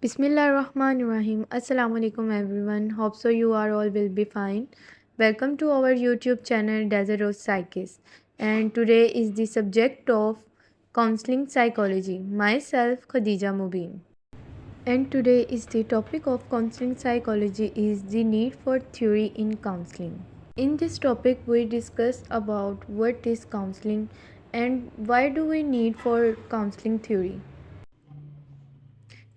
Bismillahirrahmanirrahim. Assalamu alaikum everyone. Hope so you are all will be fine. Welcome to our YouTube channel Desert of Psychis. And today is the subject of counseling psychology. Myself Khadija Mubin. And today is the topic of counseling psychology is the need for theory in counseling. In this topic we discuss about what is counseling and why do we need for counseling theory.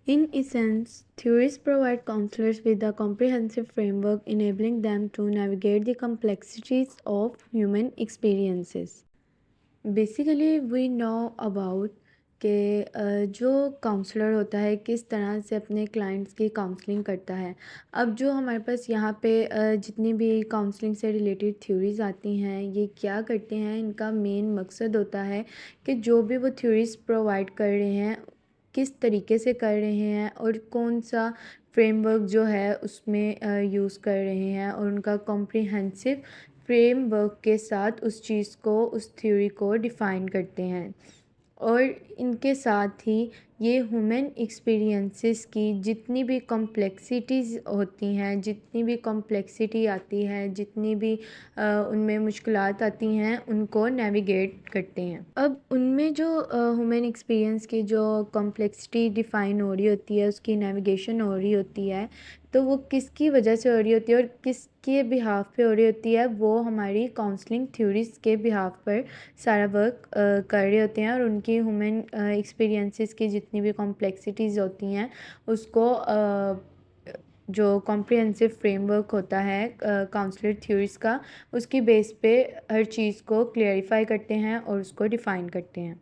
In essence, theories provide counselors with a comprehensive framework enabling them to navigate the complexities of human experiences. Basically, we know about کہ جو counsellor ہوتا ہے کس طرح سے اپنے clients کی counselling کرتا ہے. اب جو ہمارے پاس یہاں پہ جتنی بھی کاؤنسلنگ سے ریلیٹڈ تھیوریز آتی ہیں یہ کیا کرتے ہیں، ان کا مین مقصد ہوتا ہے کہ جو بھی وہ تھیوریز پرووائڈ کر رہے ہیں کس طریقے سے کر رہے ہیں اور کون سا فریم ورک جو ہے اس میں یوز کر رہے ہیں، اور ان کا کمپریہنسو فریم ورک کے ساتھ اس چیز کو اس تھیوری کو ڈیفائن کرتے ہیں. اور ان کے ساتھ ہی یہ ہیومن ایکسپیرینسز کی جتنی بھی کمپلیکسٹیز ہوتی ہیں، جتنی بھی کمپلیکسٹی آتی ہے، جتنی بھی ان میں مشکلات آتی ہیں ان کو نیویگیٹ کرتے ہیں. اب ان میں جو ہیومن ایکسپیرینس کی جو کمپلیکسٹی ڈیفائن ہو رہی ہوتی ہے، اس کی نیویگیشن ہو رہی ہوتی ہے، تو وہ کس کی وجہ سے ہو رہی ہوتی ہے اور کس کے بہاف پہ ہو رہی ہوتی ہے، وہ ہماری کاؤنسلنگ تھیوریز کے بہاف پر سارا ورک کر رہے ہوتے ہیں. اور ان کی ہیومن ایکسپیرینسز کی جتنی بھی کمپلیکسٹیز ہوتی ہیں اس کو جو کمپریہنسو فریم ورک ہوتا ہے کاؤنسلر تھیوریز کا، اس کی بیس پہ ہر چیز کو کلیئریفائی کرتے ہیں اور اس کو ڈیفائن کرتے ہیں.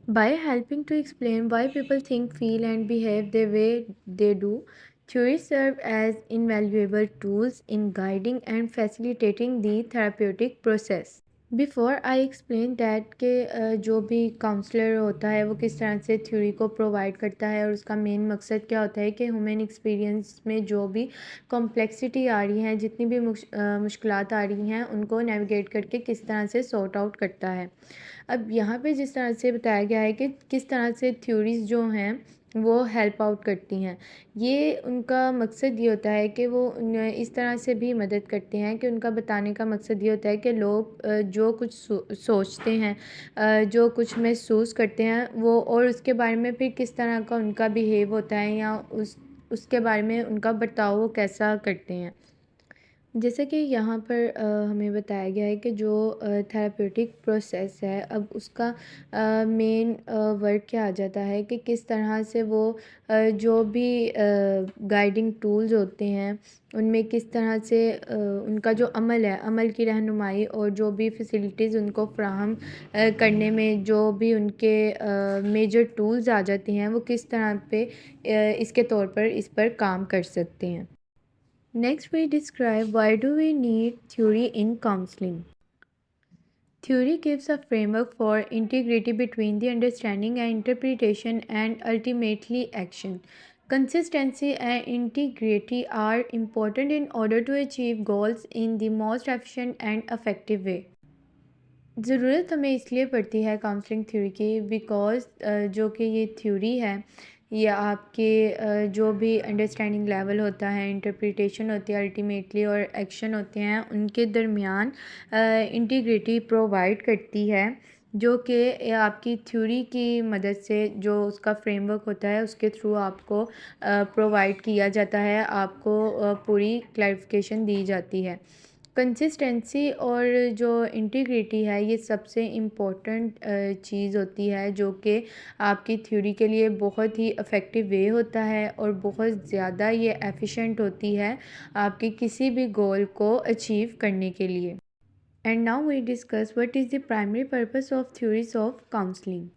By helping to explain why people think, feel and behave the way they do, theories serve as invaluable tools in guiding and facilitating the therapeutic process. Before I explain that کہ جو بھی counsellor ہوتا ہے وہ کس طرح سے theory کو پرووائڈ کرتا ہے اور اس کا مین مقصد کیا ہوتا ہے کہ ہیومن ایکسپیرینس میں جو بھی کمپلیکسٹی آ رہی ہیں، جتنی بھی مشکلات آ رہی ہیں ان کو نیویگیٹ کر کے کس طرح سے سارٹ آؤٹ کرتا ہے. اب یہاں پہ جس طرح سے بتایا گیا ہے کہ کس طرح سے تھیوریز جو ہیں وہ ہیلپ آؤٹ کرتی ہیں، یہ ان کا مقصد یہ ہوتا ہے کہ وہ اس طرح سے بھی مدد کرتے ہیں کہ ان کا بتانے کا مقصد یہ ہوتا ہے کہ لوگ جو کچھ سوچتے ہیں، جو کچھ محسوس کرتے ہیں وہ، اور اس کے بارے میں پھر کس طرح کا ان کا بیہیو ہوتا ہے یا اس کے بارے میں ان کا برتاؤ وہ کیسا کرتے ہیں. جیسا کہ یہاں پر ہمیں بتایا گیا ہے کہ جو تھراپیوٹک پروسیس ہے، اب اس کا مین ورک کیا آ جاتا ہے کہ کس طرح سے وہ جو بھی گائیڈنگ ٹولز ہوتے ہیں ان میں کس طرح سے ان کا جو عمل ہے، عمل کی رہنمائی اور جو بھی فیسلٹیز ان کو فراہم کرنے میں جو بھی ان کے میجر ٹولز آ جاتے ہیں وہ کس طرح پہ اس کے طور پر اس پر کام کر سکتے ہیں. Next, we describe why do we need theory in counseling. Theory gives a framework for integrity between the understanding and interpretation and ultimately action. Consistency and integrity are important in order to achieve goals in the most efficient and effective way. ضرورت ہمیں اس لیے پڑتی ہے counselling theory کی because جو کہ یہ theory ہے یہ آپ کے جو بھی انڈرسٹینڈنگ لیول ہوتا ہے، انٹرپریٹیشن ہوتی ہے الٹیمیٹلی، اور ایکشن ہوتے ہیں ان کے درمیان انٹیگریٹی پرووائڈ کرتی ہے، جو کہ آپ کی تھیوری کی مدد سے جو اس کا فریم ورک ہوتا ہے اس کے تھرو آپ کو پرووائڈ کیا جاتا ہے، آپ کو پوری کلیریفیکیشن دی جاتی ہے. کنسسٹنسی اور جو انٹیگریٹی ہے یہ سب سے امپورٹنٹ چیز ہوتی ہے جو کہ آپ کی تھیوری کے لیے بہت ہی افیکٹو وے ہوتا ہے اور بہت زیادہ یہ ایفیشینٹ ہوتی ہے آپ کی کسی بھی گول کو اچیو کرنے کے لیے. And now we discuss what is the primary purpose of theories of counseling.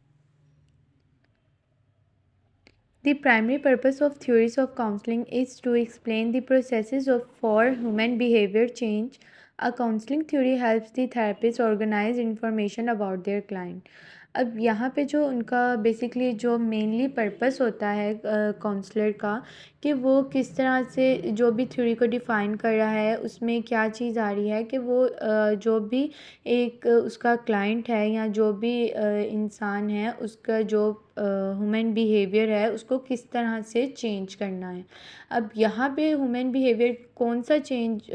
The primary purpose of theories of counseling is to explain the processes for human behavior change. A counseling theory helps the therapist organize information about their client. اب یہاں پہ جو ان کا basically جو mainly purpose ہوتا ہے counsellor کا کہ وہ کس طرح سے جو بھی تھیوری کو ڈیفائن کر رہا ہے اس میں کیا چیز آ رہی ہے کہ وہ جو بھی ایک اس کا کلائنٹ ہے یا جو بھی انسان ہے اس کا جو ہیومن بیہیویئر ہے اس کو کس طرح سے چینج کرنا ہے۔ اب یہاں پہ ہیومن بیہیویئر کون سا چینج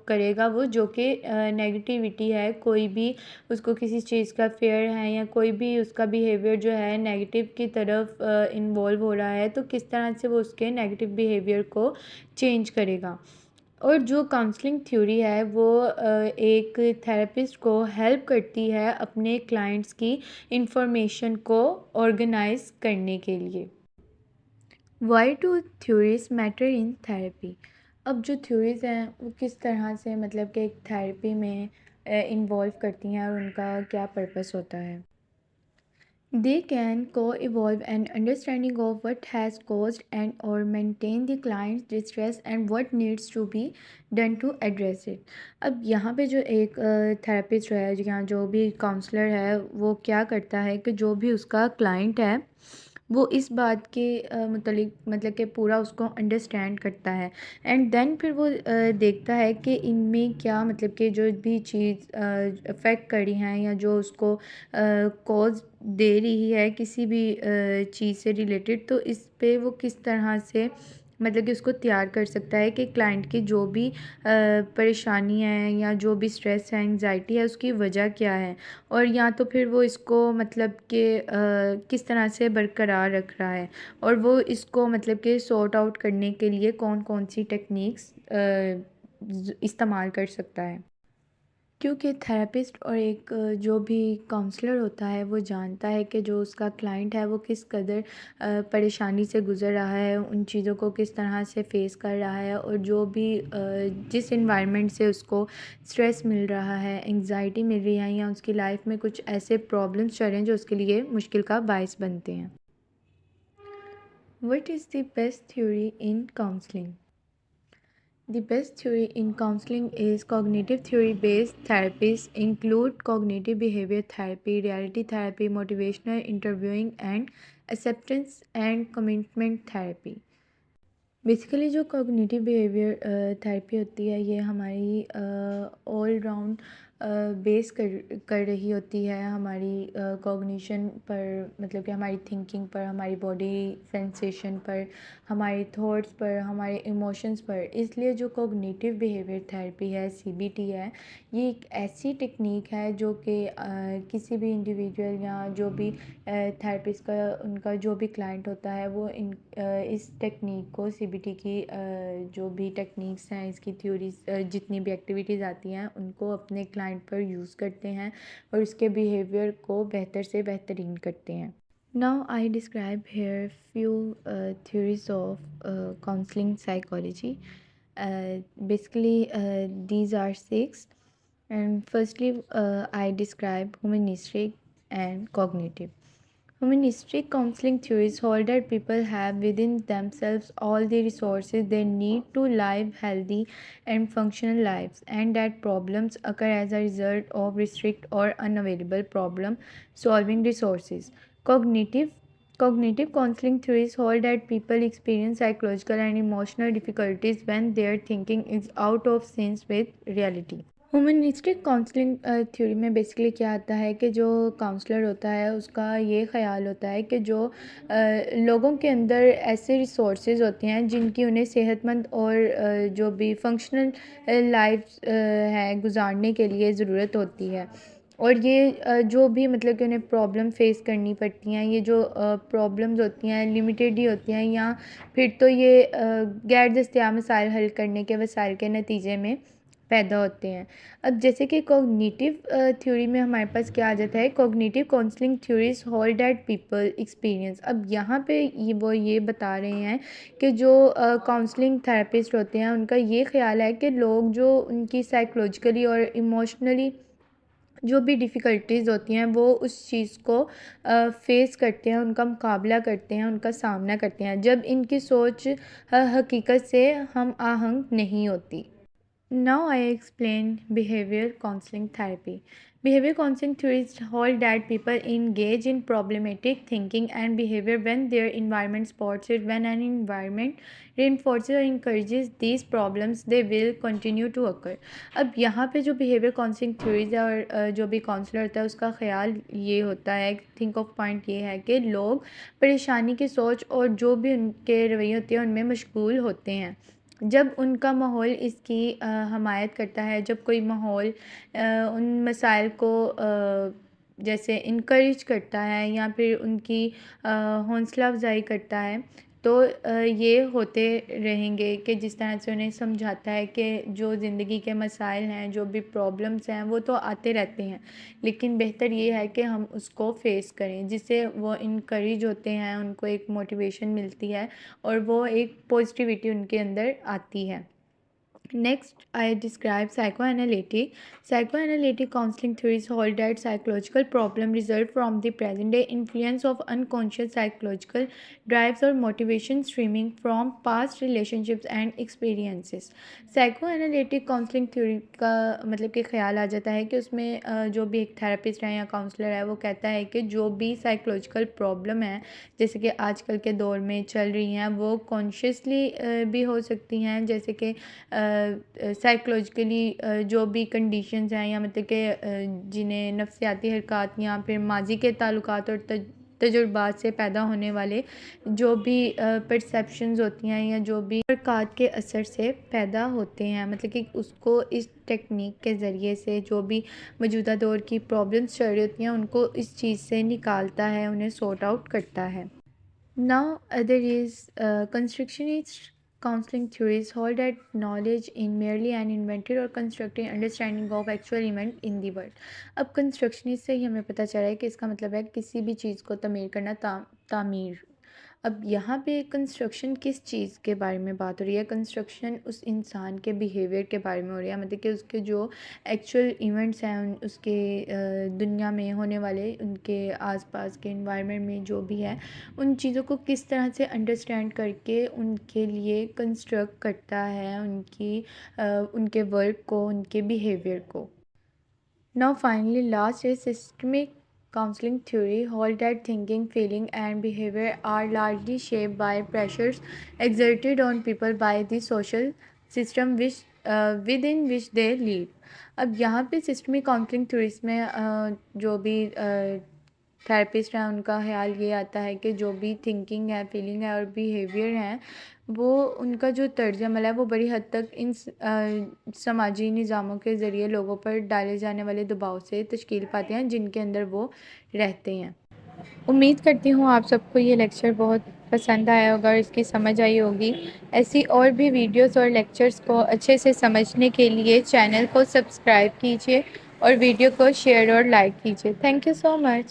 کرے گا، وہ جو کہ نیگیٹیوٹی ہے، کوئی بھی اس کو کسی چیز کا فیئر ہے یا کوئی بھی اس کا بیہیویئر جو ہے نیگیٹیو کی طرف انوالو ہو رہا ہے، تو کس طرح سے وہ اس کے نیگیٹیو بیہیویئر کو چینج کرے گا۔ اور جو کاؤنسلنگ تھیوری ہے وہ ایک تھراپسٹ کو ہیلپ کرتی ہے اپنے کلائنٹس کی انفارمیشن کو آرگنائز کرنے کے لیے۔ Why do theories matter in therapy? اب جو تھیوریز ہیں وہ کس طرح سے مطلب کہ ایک تھراپی میں انوالو کرتی ہیں اور ان کا کیا پرپس ہوتا ہے۔ They can co-evolve an understanding of what has caused and or maintain the client's distress and what needs to be done to address it۔ اب یہاں پہ جو ایک تھراپسٹ ہے یا جو بھی کاؤنسلر ہے وہ کیا کرتا ہے کہ جو بھی اس کا کلائنٹ ہے وہ اس بات کے متعلق مطلب کہ پورا اس کو انڈرسٹینڈ کرتا ہے، اینڈ دین پھر وہ دیکھتا ہے کہ ان میں کیا مطلب کہ جو بھی چیز افیکٹ کر رہی ہیں یا جو اس کو کوز دے رہی ہے کسی بھی چیز سے ریلیٹڈ، تو اس پہ وہ کس طرح سے مطلب کہ اس کو تیار کر سکتا ہے کہ کلائنٹ کی جو بھی پریشانی ہے یا جو بھی اسٹریس ہے، انگزائٹی ہے، اس کی وجہ کیا ہے، اور یا تو پھر وہ اس کو مطلب کہ کس طرح سے برقرار رکھ رہا ہے، اور وہ اس کو مطلب کہ سارٹ آؤٹ کرنے کے لیے کون کون سی ٹیکنیکس استعمال کر سکتا ہے۔ کیونکہ تھراپسٹ اور ایک جو بھی کاؤنسلر ہوتا ہے وہ جانتا ہے کہ جو اس کا کلائنٹ ہے وہ کس قدر پریشانی سے گزر رہا ہے، ان چیزوں کو کس طرح سے فیس کر رہا ہے، اور جو بھی جس انوائرمنٹ سے اس کو اسٹریس مل رہا ہے، انگزائٹی مل رہی ہے، یا اس کی لائف میں کچھ ایسے پرابلمس چل رہے ہیں جو اس کے لیے مشکل کا باعث بنتے ہیں۔ What is the best theory in counseling? The best theory in counseling is cognitive theory-based therapies include cognitive behavior therapy, reality therapy, motivational interviewing, and acceptance and commitment therapy۔ Basically جو کوگنیٹیو بیہیویئر تھراپی ہوتی ہے یہ ہماری all round بیس کر رہی ہوتی ہے ہماری کوگنیشن پر، مطلب کہ ہماری تھنکنگ پر، ہماری باڈی سینسیشن پر، ہمارے تھاٹس پر، ہمارے ایموشنس پر۔ اس لیے جو کوگنیٹیو بیہیویئر تھراپی ہے، CBT ہے، یہ ایک ایسی ٹیکنیک ہے جو کہ کسی بھی انڈیویجول یا جو بھی تھراپسٹ کا ان کا جو بھی کلائنٹ ہوتا ہے وہ اس ٹیکنیک کو CBT کی جو بھی ٹیکنیکس ہیں، اس کی تھیوریز جتنی بھی ایکٹیویٹیز آتی ہیں ان کو اپنے کلائنٹ پر یوز کرتے ہیں اور اس کے بیہیویئر کو بہتر سے بہترین کرتے ہیں۔ Now I describe here few theories of counseling psychology. Basically these are 6, and firstly I describe humanistic and cognitive. Humanistic counseling theories hold that people have within themselves all the resources they need to live healthy and functional lives, and that problems occur as a result of restrict or unavailable problem solving resources. Cognitive counseling theories hold that people experience psychological and emotional difficulties when their thinking is out of sync with reality. Humanistic counselling theory میں basically کیا آتا ہے کہ جو counsellor ہوتا ہے اس کا یہ خیال ہوتا ہے کہ جو لوگوں کے اندر ایسے ریسورسز ہوتے ہیں جن کی انہیں صحت مند اور جو بھی فنکشنل لائف ہے گزارنے کے لیے ضرورت ہوتی ہے، اور یہ جو بھی مطلب کہ انہیں پرابلم فیس کرنی پڑتی ہیں، یہ جو پرابلمز ہوتی ہیں لمیٹیڈ ہی ہوتی ہیں، یا پھر تو یہ غیر دستیاب مسائل حل کرنے کے وسائل کے نتیجے میں پیدا ہوتے ہیں۔ اب جیسے کہ کوگنیٹیو تھیوری میں ہمارے پاس کیا آ جاتا ہے، cognitive counselling theories hold that people experience. اب یہاں پہ وہ یہ بتا رہے ہیں کہ جو کاؤنسلنگ تھراپسٹ ہوتے ہیں ان کا یہ خیال ہے کہ لوگ جو ان کی سائیکولوجیکلی اور ایموشنلی جو بھی ڈیفیکلٹیز ہوتی ہیں وہ اس چیز کو فیس کرتے ہیں، ان کا مقابلہ کرتے ہیں، ان کا سامنا کرتے ہیں جب ان کی سوچ حقیقت سے ہم آہنگ نہیں ہوتی۔ Now I explain behavior counseling therapy. Behavior counseling theories hold that people engage in problematic thinking and behavior when their environment supports it. When an environment reinforces or encourages these problems, they will continue to occur. اب یہاں پہ جو behaviour counselling theories ہے اور جو بھی counsellor ہوتا ہے اس کا خیال یہ ہوتا ہے، تھنک آف پوائنٹ یہ ہے کہ لوگ پریشانی کی سوچ اور جو بھی ان کے رویے ہوتے ہیں ان میں مشغول ہوتے ہیں جب ان کا ماحول اس کی حمایت کرتا ہے، جب کوئی ماحول ان مسائل کو جیسے انکریج کرتا ہے یا پھر ان کی حوصلہ افزائی کرتا ہے تو یہ ہوتے رہیں گے کہ جس طرح سے انہیں سمجھاتا ہے کہ جو زندگی کے مسائل ہیں، جو بھی پرابلمس ہیں وہ تو آتے رہتے ہیں، لیکن بہتر یہ ہے کہ ہم اس کو فیس کریں، جس سے وہ انکریج ہوتے ہیں، ان کو ایک موٹیویشن ملتی ہے اور وہ ایک پازیٹیوٹی ان کے اندر آتی ہے۔ Next, I describe psychoanalytic. Psychoanalytic counseling theories hold that psychological problems result from the present-day influence of unconscious psychological drives or motivations stemming from past relationships and experiences. Psychoanalytic counseling theory کا مطلب کہ خیال آ جاتا ہے کہ اس میں جو بھی ایک تھراپسٹ ہے یا کاؤنسلر ہے وہ کہتا ہے کہ جو بھی سائیکولوجیکل پرابلم ہے جیسے کہ آج کل کے دور میں چل رہی ہیں وہ کانشیسلی بھی ہو سکتی ہیں، جیسے کہ سائیکولوجیکلی جو بھی کنڈیشنز ہیں یا مطلب کہ جنہیں نفسیاتی حرکات یا پھر ماضی کے تعلقات اور تجربات سے پیدا ہونے والے جو بھی پرسیپشنز ہوتی ہیں یا جو بھی حرکات کے اثر سے پیدا ہوتے ہیں، مطلب کہ اس کو اس ٹیکنیک کے ذریعے سے جو بھی موجودہ دور کی پرابلمس چل رہی ہوتی ہیں ان کو اس چیز سے نکالتا ہے، انہیں سورٹ آؤٹ کرتا ہے۔ Now there is constructionist counseling theories hold that knowledge in merely an invented or constructed understanding of actual event in the world. اب constructionist سے ہی ہمیں پتہ چلا ہے کہ اس کا مطلب ہے کسی بھی چیز کو تعمیر کرنا، تعمیر۔ اب یہاں پہ کنسٹرکشن کس چیز کے بارے میں بات ہو رہی ہے؟ کنسٹرکشن اس انسان کے بیہیویئر کے بارے میں ہو رہی ہے، مطلب کہ اس کے جو ایکچوئل ایونٹس ہیں اس کے دنیا میں ہونے والے، ان کے آس پاس کے انوائرمنٹ میں جو بھی ہے ان چیزوں کو کس طرح سے انڈرسٹینڈ کر کے ان کے لیے کنسٹرکٹ کرتا ہے ان کے ورک کو، ان کے بیہیویئر کو۔ Now finally last is systemic counseling theory hold that thinking, feeling and behavior are largely shaped by pressures exerted on people by the social system within which they live. اب یہاں پہ systemic counselling theories میں جو بھی therapist ہیں ان کا خیال یہ آتا ہے کہ جو بھی تھنکنگ ہے، فیلنگ ہے اور بیہیویئر ہیں وہ ان کا جو طرز عمل ہے وہ بڑی حد تک ان سماجی نظاموں کے ذریعے لوگوں پر ڈالے جانے والے دباؤ سے تشکیل پاتے ہیں جن کے اندر وہ رہتے ہیں۔ امید کرتی ہوں آپ سب کو یہ لیکچر بہت پسند آیا ہوگا اور اس کی سمجھ آئی ہوگی۔ ایسی اور بھی ویڈیوز اور لیکچرز کو اچھے سے سمجھنے کے لیے چینل کو سبسکرائب کیجیے اور ویڈیو کو شیئر اور لائک کیجیے۔ Thank you so much.